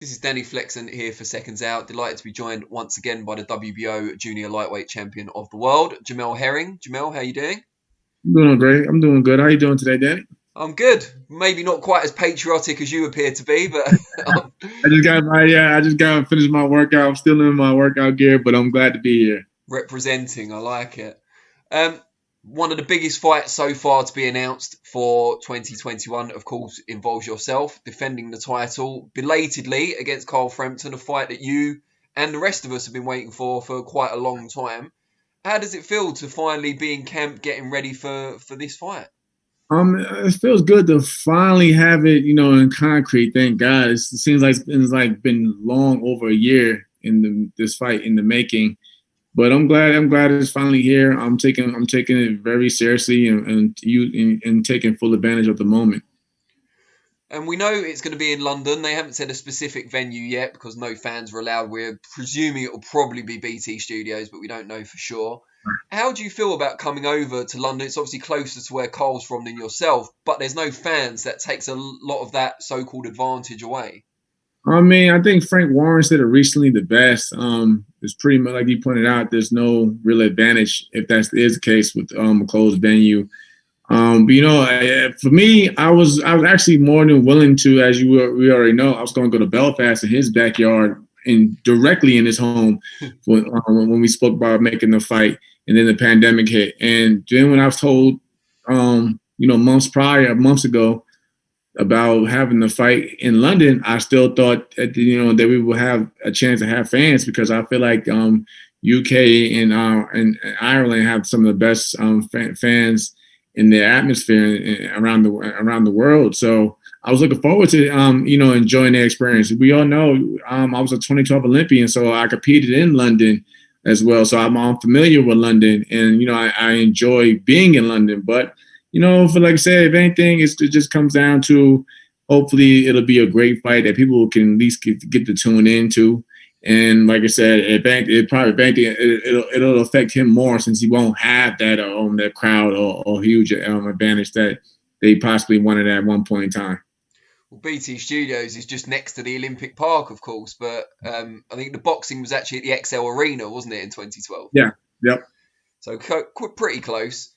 This is Danny Flexen here for Seconds Out. Delighted to be joined once again by the WBO Junior Lightweight Champion of the World, Jamel Herring. Jamel, how you doing? I'm doing great. I'm doing good. How you doing today, Danny? I'm good. Maybe not quite as patriotic as you appear to be, but I just got finished my workout. I'm still in my workout gear, but I'm glad to be here. representing. I like it. Um, One of the biggest fights so far to be announced for 2021, of course, involves yourself defending the title belatedly against Carl Frampton, a fight that you and the rest of us have been waiting for quite a long time. How does it feel to finally be in camp getting ready for this fight? It feels good to finally have it, in concrete. Thank God. It seems like it's been long over a year in this fight in the making. But I'm glad. I'm glad it's finally here. I'm taking it very seriously and taking full advantage of the moment. And we know it's going to be in London. They haven't said a specific venue yet because no fans are allowed. We're presuming it will probably be BT Studios, but we don't know for sure. How do you feel about coming over to London? It's obviously closer to where Carl's from than yourself, but there's no fans. That takes a lot of that so-called advantage away. I mean, I think Frank Warren said it recently the best. It's pretty much like you pointed out. There's no real advantage if that is the case with a closed venue. For me, I was actually more than willing to, as we already know, I was going to go to Belfast in his backyard and directly in his home when we spoke about making the fight, and then the pandemic hit. And then when I was told, months ago, about having the fight in London, I still thought that we would have a chance to have fans because I feel like UK and Ireland have some of the best fans in the atmosphere around the world. So I was looking forward to enjoying the experience. We all know I was a 2012 Olympian, so I competed in London as well. So I'm familiar with London, and I enjoy being in London. But for like I said, if anything, it just comes down to hopefully it'll be a great fight that people can at least get to tune into. And like I said, it'll affect him more since he won't have that crowd or huge advantage that they possibly wanted at one point in time. Well, BT Studios is just next to the Olympic Park, of course, but I think the boxing was actually at the XL Arena, wasn't it, in 2012? Yeah. Yep. So pretty close.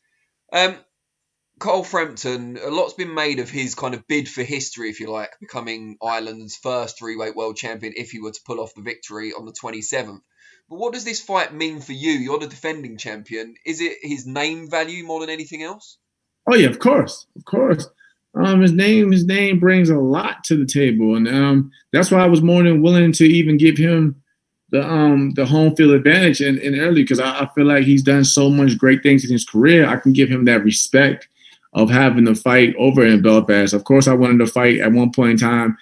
Carl Frampton, a lot's been made of his kind of bid for history, if you like, becoming Ireland's first three-weight world champion if he were to pull off the victory on the 27th. But what does this fight mean for you? You're the defending champion. Is it his name value more than anything else? Oh yeah, of course, of course. His name brings a lot to the table, and that's why I was more than willing to even give him the home field advantage in early because I feel like he's done so much great things in his career. I can give him that respect of having the fight over in Belfast. Of course, I wanted to fight at one point in time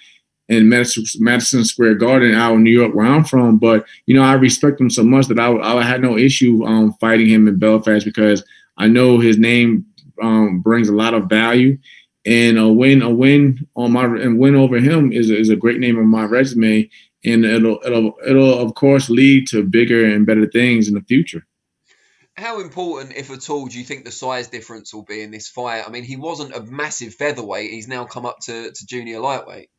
in Madison Square Garden out in New York, where I'm from. But, I respect him so much that I had no issue fighting him in Belfast because I know his name brings a lot of value. And a win over him is a great name on my resume. And it'll of course lead to bigger and better things in the future. How important, if at all, do you think the size difference will be in this fight? I mean, he wasn't a massive featherweight. He's now come up to junior lightweight.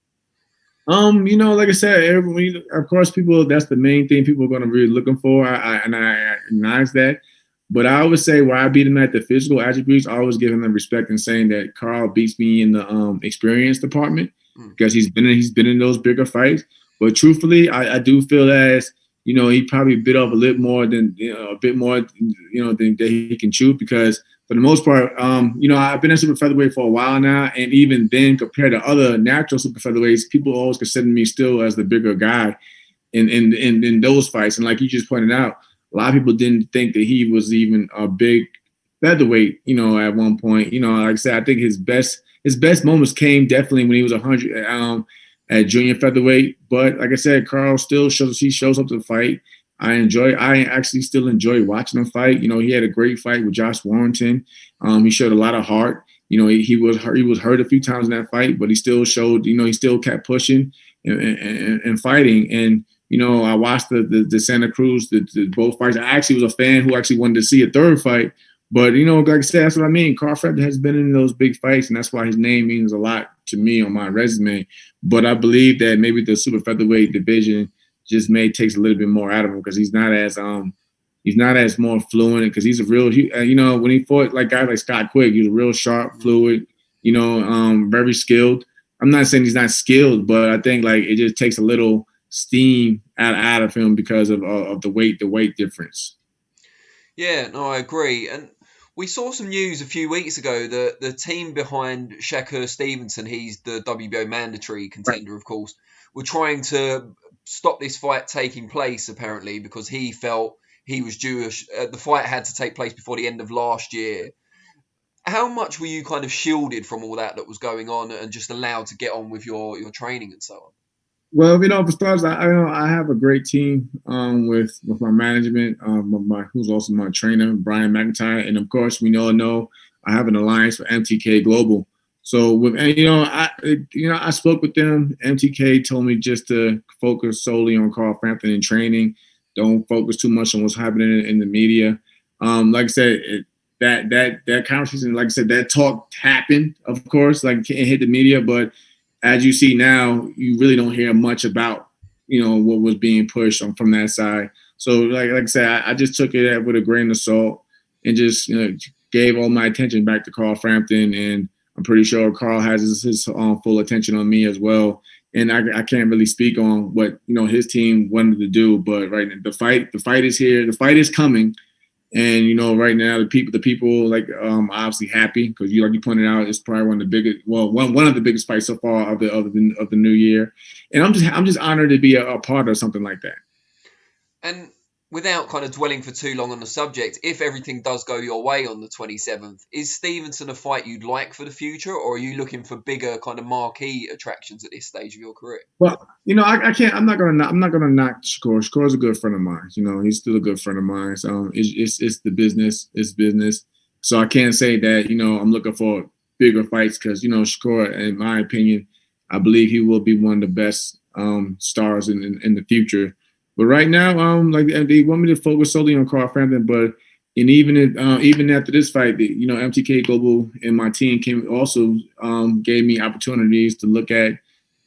Like I said, of course, that's the main thing people are going to be looking for. I acknowledge that. But I always say where I beat him at the physical attributes, I always give him the respect and saying that Carl beats me in the experience department because he's been in those bigger fights. But truthfully, I do feel as he probably bit off than he can chew because for the most part, I've been in super featherweight for a while now, and even then, compared to other natural super featherweights, people always consider me still as the bigger guy in those fights. And like you just pointed out, a lot of people didn't think that he was even a big featherweight, at one point. Like I said, I think his best moments came definitely when he was 100 at junior featherweight. But like I said, Carl still shows up to the fight. I actually still enjoy watching him fight. He had a great fight with Josh Warrington. He showed a lot of heart. He was hurt a few times in that fight, but he still showed, he still kept pushing and fighting. And, I watched the Santa Cruz, the both fights. I actually was a fan who actually wanted to see a third fight. But, like I said, that's what I mean. Carl Frampton has been in those big fights, and that's why his name means a lot to me on my resume. But I believe that maybe the super featherweight division just takes a little bit more out of him because he's not as more fluent because he's a real, when he fought like guys like Scott Quick, he's a real sharp, fluid, very skilled. I'm not saying he's not skilled, but I think like it just takes a little steam out of him because of the weight difference. Yeah, no, I agree. And we saw some news a few weeks ago that the team behind Shakur Stevenson, he's the WBO mandatory contender, of course, were trying to stop this fight taking place, apparently, because he felt he was Jewish. The fight had to take place before the end of last year. How much were you kind of shielded from all that was going on and just allowed to get on with your training and so on? Well, for starters, I have a great team with my management, who's also my trainer, Brian McIntyre, and of course we all know I have an alliance with MTK Global. So I spoke with them. MTK told me just to focus solely on Carl Frampton and training. Don't focus too much on what's happening in the media. Like I said, that conversation, like I said, that talk happened, of course, like it hit the media, but as you see now, you really don't hear much about, what was being pushed from that side. So like I said, I just took it with a grain of salt and just gave all my attention back to Carl Frampton, and I'm pretty sure Carl has his full attention on me as well. And I can't really speak on what his team wanted to do, but right, the fight is here, the fight is coming. And right now the people like obviously happy because like you pointed out, it's probably one of the biggest fights so far of the new year. And I'm just honored to be a part of something like that. And without kind of dwelling for too long on the subject, if everything does go your way on the 27th, is Stevenson a fight you'd like for the future, or are you looking for bigger kind of marquee attractions at this stage of your career? Well, I can't. I'm not gonna knock Shakur. Shakur's a good friend of mine. He's still a good friend of mine. So it's the business. It's business. So I can't say that I'm looking for bigger fights because Shakur, in my opinion, I believe he will be one of the best stars in the future. But right now, like they want me to focus solely on Carl Frampton. But even after this fight, MTK Global and my team gave me opportunities to look at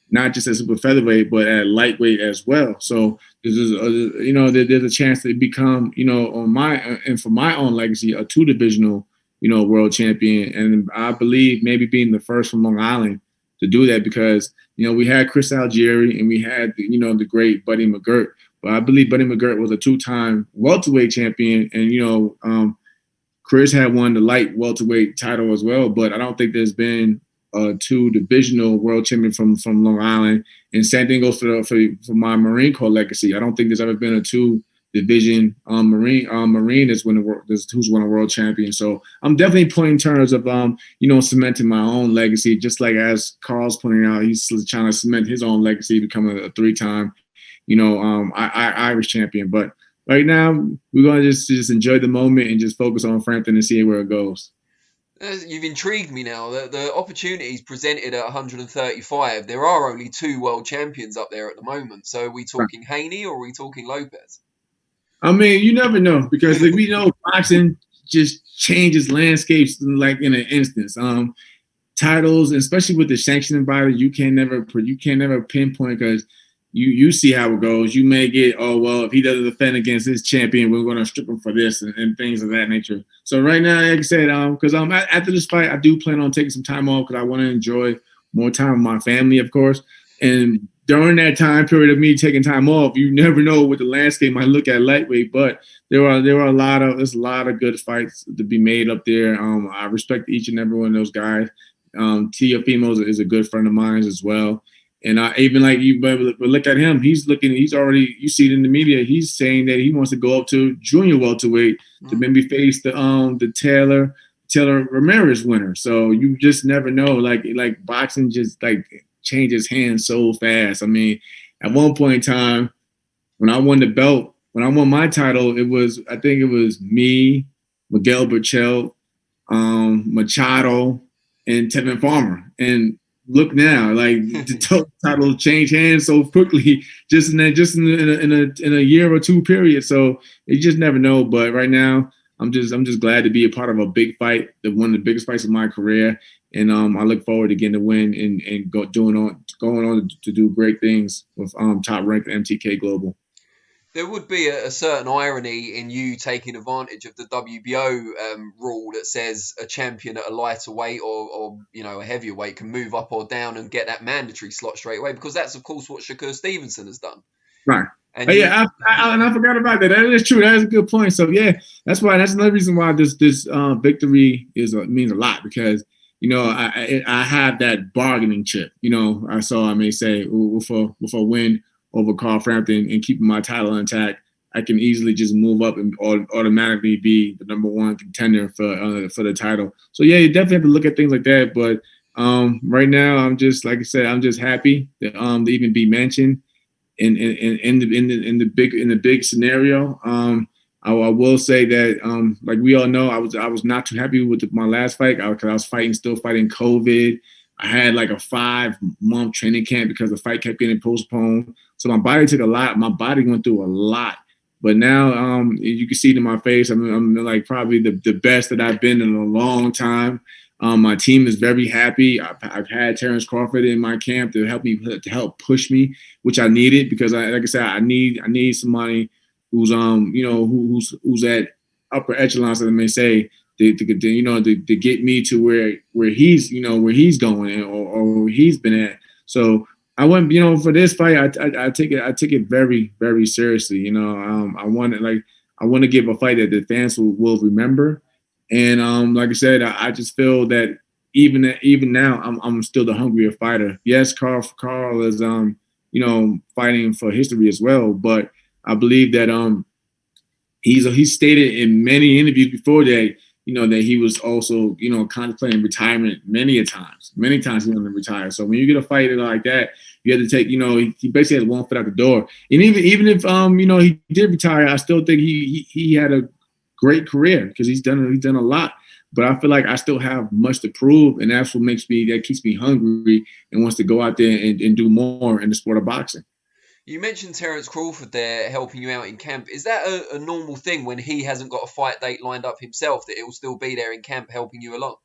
not just at super featherweight, but at lightweight as well. So there's a chance to become for my own legacy a 2-divisional world champion. And I believe maybe being the first from Long Island to do that because we had Chris Algieri and we had the great Buddy McGirt. But I believe Buddy McGirt was a 2-time welterweight champion, and Chris had won the light welterweight title as well. But I don't think there's been a 2-divisional world champion from Long Island. And same thing goes for my Marine Corps legacy. I don't think there's ever been a 2-division Marine who's won a world champion. So I'm definitely pointing in terms of cementing my own legacy, just like as Carl's pointing out, he's trying to cement his own legacy, becoming a 3-time. Irish champion. But right now, we're going to just enjoy the moment and just focus on Frampton and see where it goes. You've intrigued me now. The opportunities presented at 135, there are only 2 world champions up there at the moment. So are we talking Haney or are we talking Lopez? I mean, you never know because we know boxing just changes landscapes like in an instance. Titles, especially with the sanctioning body, you can never pinpoint because you see how it goes. You may get, if he doesn't defend against this champion, we're going to strip him for this and things of that nature. So right now, like I said, because after this fight, I do plan on taking some time off because I want to enjoy more time with my family, of course. And during that time period of me taking time off, you never know what the landscape might look at lightweight. But there's a lot of good fights to be made up there. I respect each and every one of those guys. Teofimo is a good friend of mine as well. And I even like you, but look at him. He's already, you see it in the media. He's saying that he wants to go up to junior welterweight to maybe face the Taylor Ramirez winner. So you just never know. Like boxing just like changes hands so fast. I mean, at one point in time, when I won the belt, when I won my title, I think it was me, Miguel Burchell, Machado, and Tevin Farmer. And look now, like the title changed hands so quickly, just in a year or two period. So you just never know. But right now, I'm just glad to be a part of a big fight, one of the biggest fights of my career, and I look forward to getting the win and going on to do great things with top ranked MTK Global. There would be a certain irony in you taking advantage of the WBO rule that says a champion at a lighter weight or a heavier weight can move up or down and get that mandatory slot straight away, because that's of course what Shakur Stevenson has done. Right. And I forgot about that. That is true. That is a good point. So yeah, that's another reason why this victory means a lot, because I have that bargaining chip. I may say with a win over Carl Frampton and keeping my title intact, I can easily just move up and automatically be the #1 contender for the title. So yeah, you definitely have to look at things like that. But right now, I'm just, like I said, I'm just happy that to even be mentioned in the big scenario. I will say that like we all know, I was not too happy with my last fight because I was still fighting COVID. I had like a 5-month training camp because the fight kept getting postponed. So my body took a lot. My body went through a lot. But now you can see it in my face. I'm like probably the best that I've been in a long time. My team is very happy. I've had Terence Crawford in my camp to help push me, which I needed, because like I said, I need somebody who's who's at upper echelons, as I may say, to get me to where he's going or where he's been at. So I went, for this fight, I take it very, very seriously. I want to give a fight that the fans will remember. And like I said, I just feel that even now, I'm still the hungrier fighter. Yes, Carl is fighting for history as well, but I believe that he's stated in many interviews before that that he was also contemplating retirement many times he wanted to retire. So when you get a fighter like that, you have to take he basically has one foot out the door. And even if he did retire, I still think he had a great career because he's done a lot. But I feel like I still have much to prove, and that's what keeps me hungry and wants to go out there and do more in the sport of boxing. You mentioned Terence Crawford there helping you out in camp. Is that a normal thing when he hasn't got a fight date lined up himself, that he'll still be there in camp helping you along?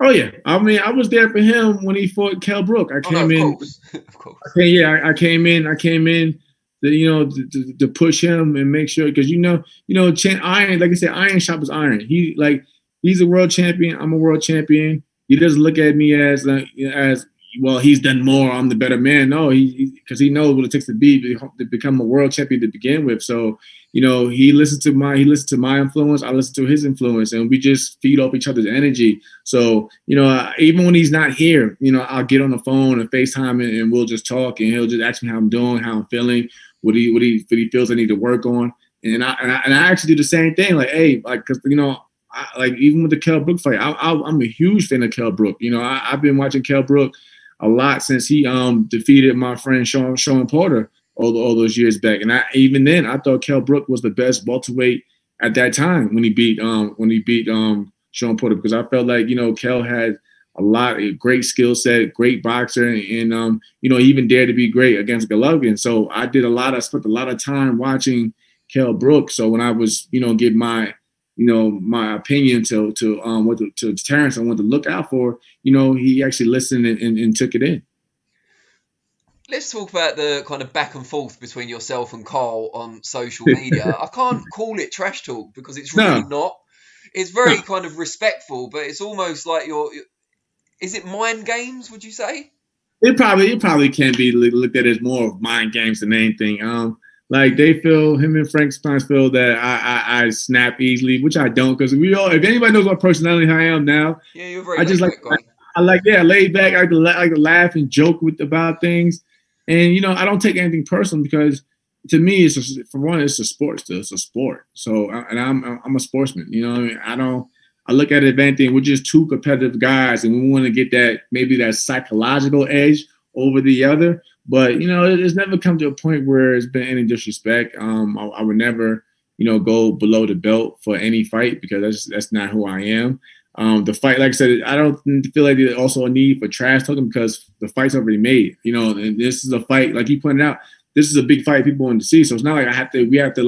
Oh yeah, I mean, I was there for him when he fought Kell Brook. I came in. Of course. I came in. To push him and make sure, because Iron, like I said, iron sharpens iron. He's a world champion. I'm a world champion. He doesn't look at me as well, he's done more, I'm the better man. No, because he knows what it takes to become a world champion to begin with. So, he listens to my influence, I listen to his influence, and we just feed off each other's energy. So, even when he's not here, I'll get on the phone and FaceTime and we'll just talk, and he'll just ask me how I'm doing, how I'm feeling, what he feels I need to work on. And I actually do the same thing. Like, hey, like, because like even with the Kell Brook fight, I'm a huge fan of Kell Brook. I've been watching Kell Brook a lot since he defeated my friend Sean Porter all those years back. And even then I thought Kell Brook was the best welterweight at that time when he beat Sean Porter, because I felt like Kell had a lot of great skill set, great boxer, and he even dared to be great against Golovkin. So I spent a lot of time watching Kell Brook. So when I was give my my opinion to Terence and what to look out for, he actually listened and took it in. Let's talk about the kind of back and forth between yourself and Carl on social media. I can't call it trash talk because it's really not. It's very kind of respectful, but it's almost like is it mind games, would you say? It probably can be looked at as more of mind games than anything. Like him and Frank sometimes feel that I snap easily, which I don't, because if anybody knows what personality I am now, yeah, you're very laid back. I like to laugh and joke about things, and I don't take anything personal, because to me, it's a sport. It's a sport. So, and I'm a sportsman. I look at it, anything, we're just two competitive guys, and we want to get that psychological edge over the other. But it's never come to a point where it's been any disrespect. I would never, go below the belt for any fight, because that's not who I am. The fight, like I said, I don't feel like there's also a need for trash talking, because the fight's already made. And this is a fight, like you pointed out, this is a big fight people want to see. So it's not like we have to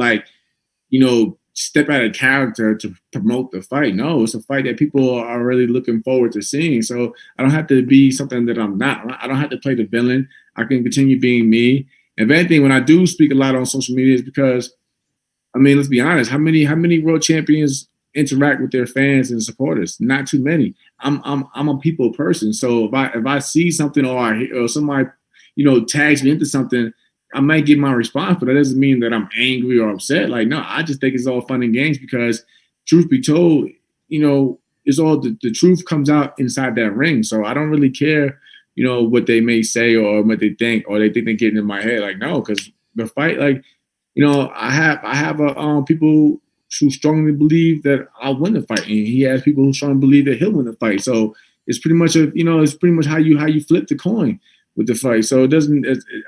step out of character to promote the fight. No, it's a fight that people are really looking forward to seeing. So I don't have to be something that I'm not. I don't have to play the villain. I can continue being me. If anything, when I do speak a lot on social media, it's because, I mean, let's be honest. How many world champions interact with their fans and supporters? Not too many. I'm a people person. So if I see something or somebody, tags me into something, I might get my response, but that doesn't mean that I'm angry or upset. Like, no, I just think it's all fun and games because, truth be told, it's all the truth comes out inside that ring. So I don't really care, what they may say or what they think, or they think they're getting in my head. Like, no, because the fight, like, I have people who strongly believe that I'll win the fight, and he has people who strongly believe that he'll win the fight. So it's pretty much it's pretty much how you flip the coin with the fight. So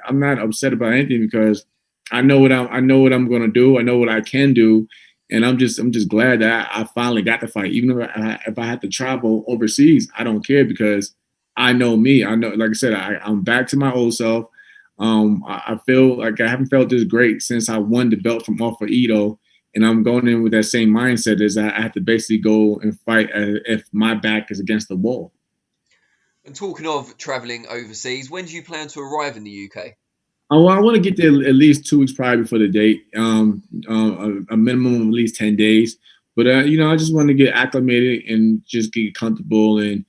I'm not upset about anything because I know what I'm going to do. I know what I can do. And I'm just glad that I finally got the fight. Even if I had to travel overseas, I don't care because I know me. I know, like I said, I'm back to my old self. I feel like I haven't felt this great since I won the belt from off of Ito. And I'm going in with that same mindset as I have to basically go and fight if my back is against the wall. And talking of travelling overseas, when do you plan to arrive in the UK? I want to get there at least 2 weeks prior before the date, a minimum of at least 10 days. But, I just want to get acclimated and just get comfortable and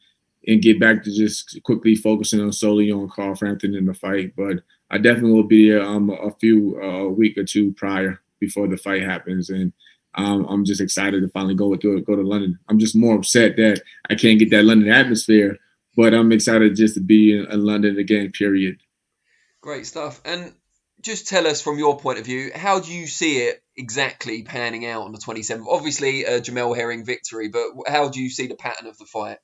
get back to just quickly focusing on solely on Carl Frampton in the fight. But I definitely will be there a week or two prior before the fight happens. And I'm just excited to finally go to London. I'm just more upset that I can't get that London atmosphere, but I'm excited just to be in London again, period. Great stuff. And just tell us from your point of view, how do you see it exactly panning out on the 27th? Obviously, a Jamel Herring victory, but how do you see the pattern of the fight?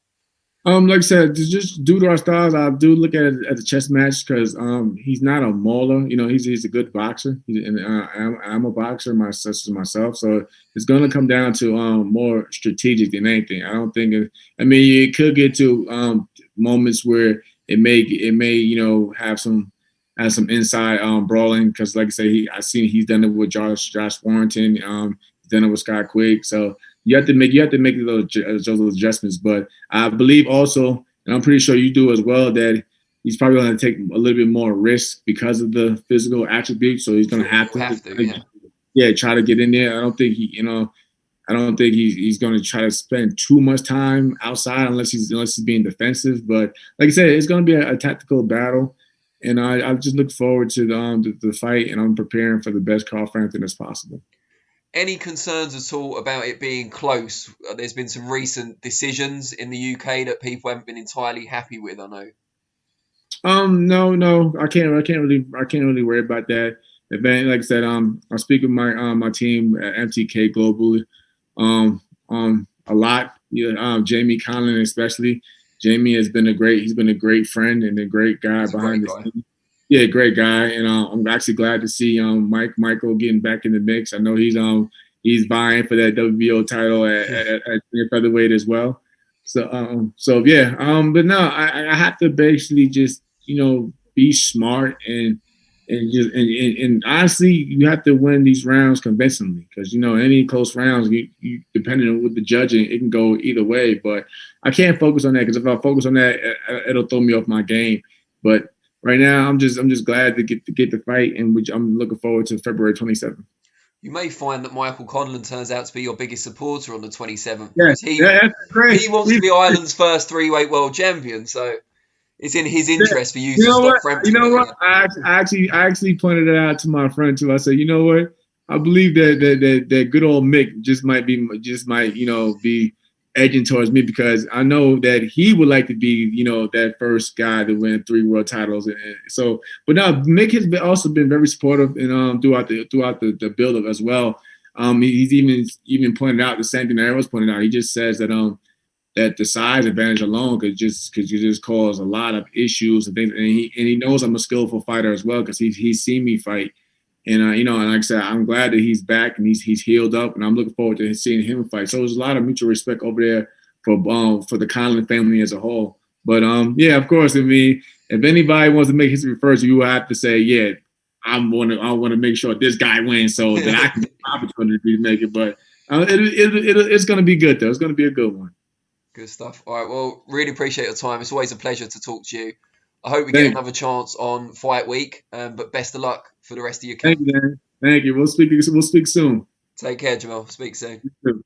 Like I said, just due to our styles, I do look at it as a chess match because he's not a mauler. He's a good boxer. I'm a boxer myself, so it's going to come down to more strategic than anything. I don't think. It could get to moments where it may have some inside brawling because, like I say, he's done it with Josh Warrington. He's done it with Scott Quigg. So you have to make those adjustments. But I believe also, and I'm pretty sure you do as well, that he's probably going to take a little bit more risk because of the physical attributes. So he's going to have to try to get in there. I don't think he's going to try to spend too much time outside unless he's being defensive. But like I said, it's going to be a tactical battle. And I just look forward to the fight, and I'm preparing for the best Carl Frampton as possible. Any concerns at all about it being close? There's been some recent decisions in the UK that people haven't been entirely happy with, I know. No, I can't really worry about that. Event, like I said, I speak with my team at MTK globally, a lot. Jamie Conlon especially. Jamie has been a great friend and a great guy behind the scenes. Yeah, great guy, and I'm actually glad to see Michael getting back in the mix. I know he's vying for that WBO title at featherweight as well. So yeah, but no, I have to basically just be smart and honestly, you have to win these rounds convincingly because any close rounds, you depending on with the judging, it can go either way. But I can't focus on that because if I focus on that, it'll throw me off my game. But right now, I'm just glad to get the fight, and which I'm looking forward to February 27th. You may find that Michael Conlon turns out to be your biggest supporter on the 27th. Yeah, he wants to be Ireland's first 3-weight world champion, so it's in his interest for you to stop Frampton. You know what? I actually pointed it out to my friend too. I said, you know what? I believe that good old Mick just might be edging towards me because I know that he would like to be, that first guy to win 3 world titles. And so, but now Mick has also been very supportive and throughout the build-up as well. He's even pointed out the same thing that everyone's pointed out. He just says that that the size advantage alone could just cause a lot of issues and things. And he knows I'm a skillful fighter as well because he's seen me fight. And and like I said, I'm glad that he's back and he's healed up, and I'm looking forward to seeing him fight. So there's a lot of mutual respect over there for the Conlon family as a whole. But yeah, of course, if anybody wants to make history first, you will have to say, yeah, I want to make sure this guy wins so that I can get the opportunity to make it. But it's going to be good though. It's going to be a good one. Good stuff. All right. Well, really appreciate your time. It's always a pleasure to talk to you. I hope we get another chance on Fight Week. But best of luck for the rest of your camp. Thank you, man. Thank you. We'll speak soon. Take care, Jamel. Speak soon. You too.